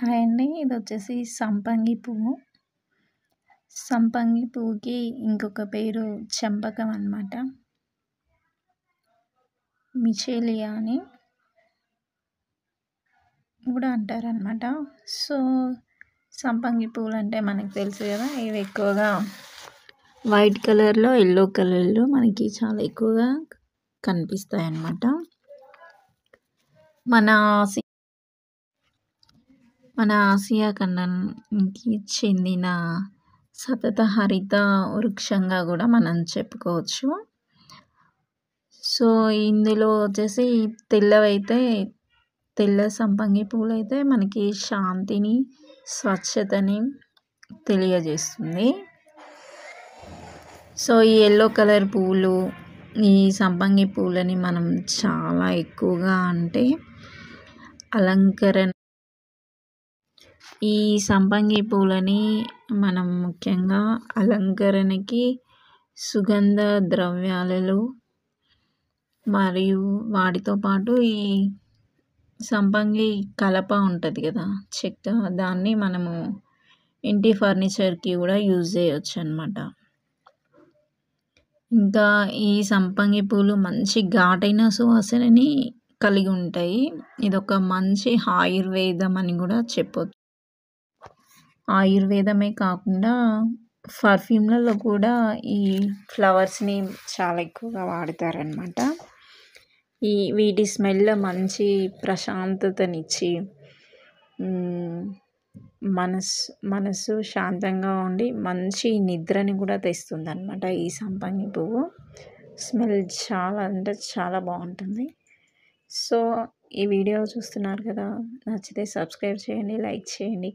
Hi అండి. ఇదొచ్చేసి సంపంగి పువ్వు. సంపంగి పువ్వుకి ఇంకొక పేరు చెంపకం అనమాట. మిచేలియా అని కూడా అంటారనమాట. సో, సంపంగి పువ్వులంటే మనకు తెలుసు కదా! ఇవి ఎక్కువగా వైట్ కలర్‌లో, యెల్లో కలర్‌లో మనకి చాలా ఎక్కువగా కనిపిస్తాయన్నమాట. మన ఆసియా ఖండానికి చెందిన సతత హరిత వృక్షంగా కూడా మనం చెప్పుకోవచ్చు. సో, ఇందులో వచ్చేసి తెల్ల సంపంగి పూలైతే మనకి శాంతిని, స్వచ్ఛతని తెలియజేస్తుంది. సో, ఈ యెల్లో కలర్ పువ్వులు, ఈ సంపంగి పూలని మనం చాలా ఎక్కువగా ఈ సంపంగి పూలని మనం ముఖ్యంగా అలంకరణకి, సుగంధ ద్రవ్యాలలో మరియు వాటితో పాటు ఈ సంపంగి కలప ఉంటది కదా! చెక్క, దాన్ని మనము ఇంటి ఫర్నిచర్‌కి కూడా యూజ్ చేయొచ్చనమాట. ఇంకా ఈ సంపంగి పూలు మంచి ఘాటైన సువాసనని కలిగి ఉంటాయి. ఇదొక మంచి ఆయుర్వేదం అని కూడా చెప్పొచ్చు. ఆయుర్వేదమే కాకుండా పర్ఫ్యూమ్‌లలో కూడా ఈ ఫ్లవర్స్‌ని చాలా ఎక్కువగా వాడతారనమాట. వీటి స్మెల్ మంచి ప్రశాంతతనిచ్చి మనసు శాంతంగా ఉండి మంచి నిద్రని కూడా తెస్తుందనమాట ఈ సంపంగి పువ్వు. స్మెల్ చాలా అంటే చాలా బాగుంటుంది. సో, ఈ వీడియో చూస్తున్నారు కదా! నచ్చితే సబ్స్క్రైబ్ చేయండి, లైక్ చేయండి.